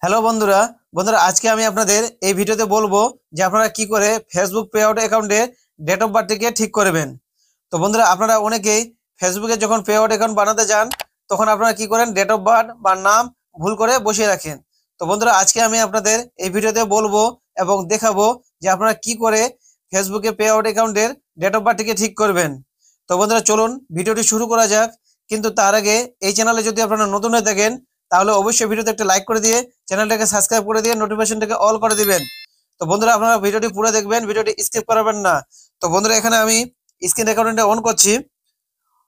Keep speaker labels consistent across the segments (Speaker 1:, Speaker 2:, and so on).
Speaker 1: Hello বন্ধুরা। আজকে আমি আপনাদের এই ভিডিওতে বলবো যে আপনারা কি করে ফেসবুক পে আউট অ্যাকাউন্টে ডেট অফ বার্থটিকে ঠিক করবেন। তো বন্ধুরা, আপনারা অনেকেই ফেসবুকে যখন পে আউট অ্যাকাউন্ট বানাতে যান তখন আপনারা কি করেন, ডেট অফ বার্থ বা নাম ভুল করে বসিয়ে রাখেন। তো বন্ধুরা, আজকে আমি আপনাদের এই ভিডিওতে বলবো এবং দেখাবো যে আপনারা কি করে ফেসবুকে পে আউট অ্যাকাউন্টের ডেট অফ বার্থটিকে ঠিক করবেন। তো বন্ধুরা, চলুন ভিডিওটি শুরু করা যাক। কিন্তু তার আগে এই চ্যানেলে যদি আপনারা নতুন হয়ে থাকেন তাহলে অবশ্যই ভিডিওতে একটা লাইক করে দিয়ে চ্যানেলটাকে সাবস্ক্রাইব করে দিয়ে নোটিফিকেশনটাকে অল করে দিবেন। তো বন্ধুরা, আপনারা ভিডিওটি পুরো দেখবেন, ভিডিওটি স্কিপ করাবেন না। তো বন্ধুরা, এখানে আমি স্ক্রিন রেকর্ডিংটা অন করছি।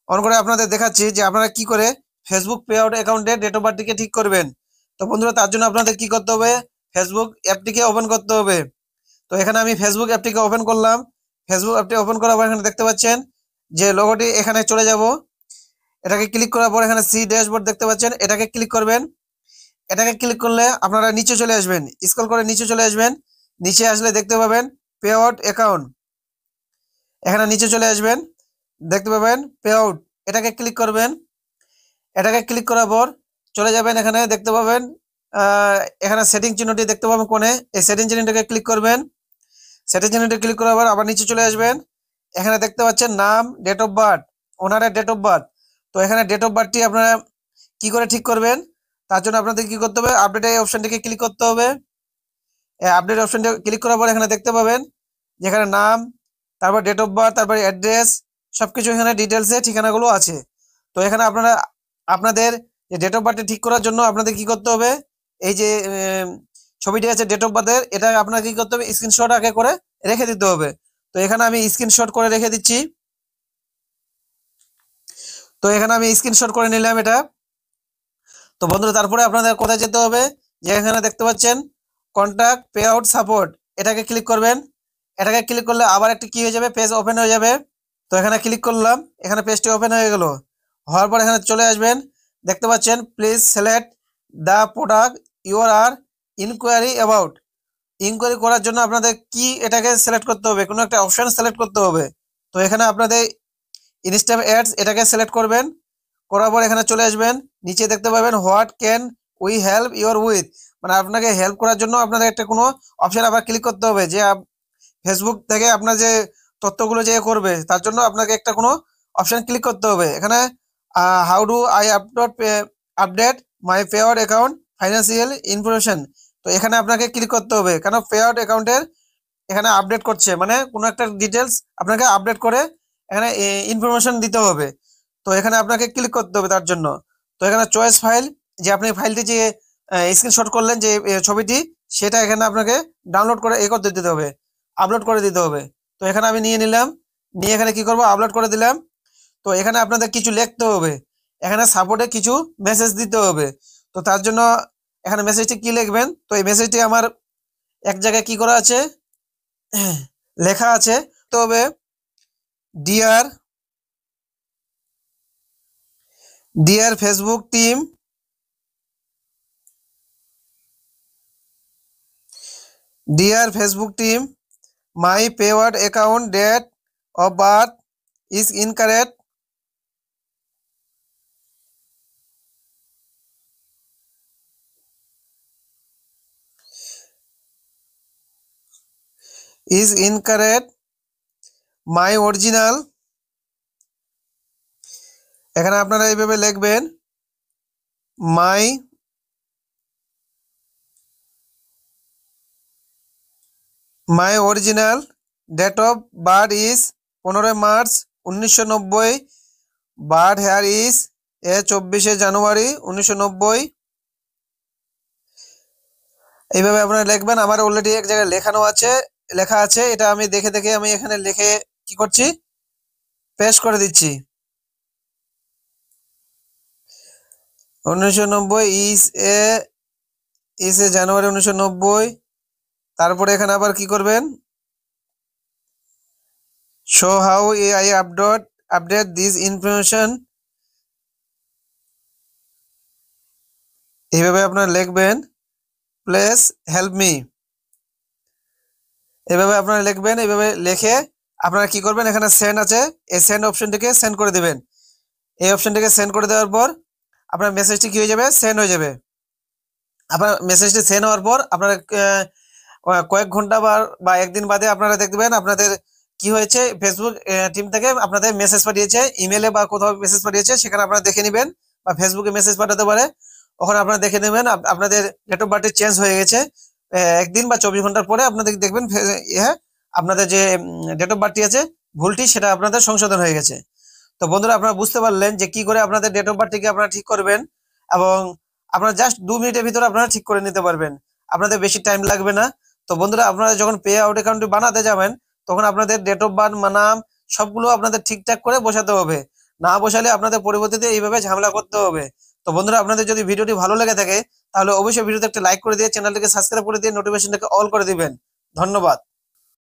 Speaker 1: অন করে আপনাদের দেখাচ্ছি যে আপনারা কি করে ফেসবুক পে আউট অ্যাকাউন্টে ডেট অফ বার্থটিকে ঠিক করবেন। তো বন্ধুরা, তার জন্য আপনাদের কি করতে হবে, ফেসবুক অ্যাপটিকে ওপেন করতে হবে। তো এখানে আমি ফেসবুক অ্যাপটিকে ওপেন করলাম। ফেসবুক অ্যাপটি ওপেন করার পর এখানে দেখতে পাচ্ছেন যে লোগোটি, এখানে চলে যাব। এটাকে ক্লিক করার পর এখানে সি ড্যাশবোর্ড দেখতে পাচ্ছেন, এটাকে ক্লিক করবেন। এটাকে ক্লিক করলে আপনারা নিচে চলে আসবেন, স্ক্রল করে নিচে চলে আসবেন। নিচে আসলে দেখতে পাবেন পে আউট অ্যাকাউন্ট। এখানে নিচে চলে আসবেন, দেখতে পাবেন পে আউট। এটাকে ক্লিক করবেন। এটাকে ক্লিক করার পর চলে যাবেন, এখানে দেখতে পাবেন এখানে সেটিং চিহ্নটি দেখতে পাবেন কোণে, এই সেটিং চিহ্নটাকে ক্লিক করবেন। সেটিং চিহ্নটি ক্লিক করার পর আবার নিচে চলে আসবেন। এখানে দেখতে পাচ্ছেন নাম, ডেট অফ বার্থ, ওনারের ডেট অফ বার্থ। তো এখানে ডেট অফ বার্থটি আপনারা কি করে ঠিক করবেন, তার জন্য আপনাদের কি করতে হবে, আপডেট এই অপশনটিকে ক্লিক করতে হবে। আপডেট অপশনটা ক্লিক করার পর এখানে দেখতে পাবেন যেখানে নাম, তারপর ডেট অফ বার্থ, তারপর অ্যাড্রেস, সবকিছু এখানে ডিটেলসে ঠিকানাগুলো আছে। তো এখানে আপনারা আপনাদের যে ডেট অফ বার্থটা ঠিক করার জন্য আপনাদের কি করতে হবে, এই যে ছবিটি আছে ডেট অফ বার্থের, এটা আপনাকে কি করতে হবে, স্ক্রিনশট আগে করে রেখে দিতে হবে। তো এখানে আমি স্ক্রিনশট করে রেখে দিচ্ছি। তো এখানে আমি স্ক্রিনশট করে নিলাম এটা। তো বন্ধুরা, তারপরে আপনাদের কোথায় যেতে হবে, যে এখানে দেখতে পাচ্ছেন কন্ট্যাক্ট পে আউট সাপোর্ট, এটাকে ক্লিক করবেন। এটাকে ক্লিক করলে আবার একটা কি হয়ে যাবে, পেজ ওপেন হয়ে যাবে। তো এখানে ক্লিক করলাম, এখানে পেজটি ওপেন হয়ে গেল। হওয়ার পর এখানে চলে আসবেন, দেখতে পাচ্ছেন please select the product your are enquiry about. Enquiry করার জন্য আপনাদের কি এটাকে সিলেক্ট করতে হবে, কোনো একটা অপশন সিলেক্ট করতে হবে। তো এখানে আপনাদের ইনস্ট্যান্ট অ্যাডস, এটাকে সিলেক্ট করবেন। করার পর এখানে চলে আসবেন, নিচে দেখতে পাবেন what can we help your with, মানে আপনাকে হেল্প করার জন্য আপনাদের একটা কোনো অপশন আবার ক্লিক করতে হবে, যে ফেসবুক থেকে আপনার যে তথ্যগুলো যে করবে তার জন্য আপনাকে একটা কোনো অপশন ক্লিক করতে হবে। এখানে how do I update my pay out account financial information. তো এখানে আপনাকে ক্লিক করতে হবে, কেন পে আউট অ্যাকাউন্টের এখানে আপডেট করছে, মানে কোনো একটা ডিটেলস আপনাকে আপডেট করে এখানে ইনফরমেশন দিতে হবে। তো এখানে আপনাকে ক্লিক করতে হবে তার জন্য। তো এখানে চয়েস ফাইল, যে আপনি ফাইলটি যে স্ক্রিনশট করলেন যে ছবিটি, সেটা এখানে আপনাকে ডাউনলোড করে করতে দিতে হবে, আপলোড করে দিতে হবে। তো এখানে আমি নিয়ে নিলাম, নিয়ে এখানে কি করব, আপলোড করে দিলাম। তো এখানে আপনাদের কিছু লিখতে হবে, এখানে সাপোর্টে কিছু মেসেজ দিতে হবে। তো তার জন্য এখানে মেসেজটি কি লিখবেন, তো এই মেসেজটি আমার এক জায়গায় কি করা আছে, লেখা আছে। তবে dear dear Facebook team, dear Facebook team, my পেওয়ার্ড account date of birth is incorrect. Is incorrect my original. এখানে আপনারা এইভাবে লিখবেন, my my original date of birth is 15 March 1990, birth here is 24 January 1990। এইভাবে আপনারা লিখবেন। আমার অলরেডি এক জায়গায় লেখানো আছে, লেখা আছে, এটা আমি দেখে দেখে আমি এখানে লিখে কি করছি, পেস্ট করে দিচ্ছি। 1990 ইজ এ জানুয়ারি 1990। তারপরে এখানে আবার কি করবেন, show how I update this information. এইভাবে আপনারা লিখবেন, প্লিজ হেল্প মি। এভাবে আপনারা লিখবেন। এইভাবে লিখে আপনারা কি করবেন, এখানে সেন্ড আছে, এই সেন্ড অপশনটিকে সেন্ড করে দিবেন। এই অপশনটিকে সেন্ড করে দেওয়ার পর আপনার মেসেজটি কি হয়ে যাবে, সেন্ড হয়ে যাবে। আপনার মেসেজটি সেন্ড হওয়ার পর আপনারা কয়েক ঘন্টা বা একদিন বাদে আপনারা দেখবেন আপনাদের কি হয়েছে। ফেসবুক টিম থেকে আপনাদের মেসেজ পাঠিয়েছে, ইমেলে বা কোথাও মেসেজ পাঠিয়েছে, সেখানে আপনারা দেখে নেবেন, বা ফেসবুকে মেসেজ পাঠাতে পারে, ওখানে আপনারা দেখে নেবেন আপনাদের ডেট অফ বার্থটি চেঞ্জ হয়ে গেছে। একদিন বা 24 ঘন্টার পরে আপনাদের দেখবেন আপনাদের যে ডেট অফ বার্থটি আছে ভুলটি সেটা আপনাদের সংশোধন হয়ে গেছে। তো বন্ধুরা আপনারা বুঝতে পারলেন যে কি করে আপনাদের ডেট অফ বার্থটিকে আপনারা ঠিক করবেন, এবং আপনারা জাস্ট 2 মিনিটের ভিতরে আপনারা ঠিক করে নিতে পারবেন, আপনাদের বেশি টাইম লাগবে না। তো বন্ধুরা আপনারা যখন পে আউট অ্যাকাউন্টটি বানাতে যাবেন তখন আপনাদের ডেট অফ বার্থ, নাম সবগুলো আপনাদের ঠিকঠাক করে বসাতে হবে, না বসালে আপনাদের পরবর্তীতে এইভাবে ঝামেলা করতে হবে। তো বন্ধুরা আপনাদের যদি ভিডিওটি ভালো লেগে থাকে তাহলে অবশ্যই ভিডিওতে একটা লাইক করে দিয়ে চ্যানেলটিকে সাবস্ক্রাইব করে দিয়ে নোটিফিকেশনটাকে অল করে দিবেন। ধন্যবাদ।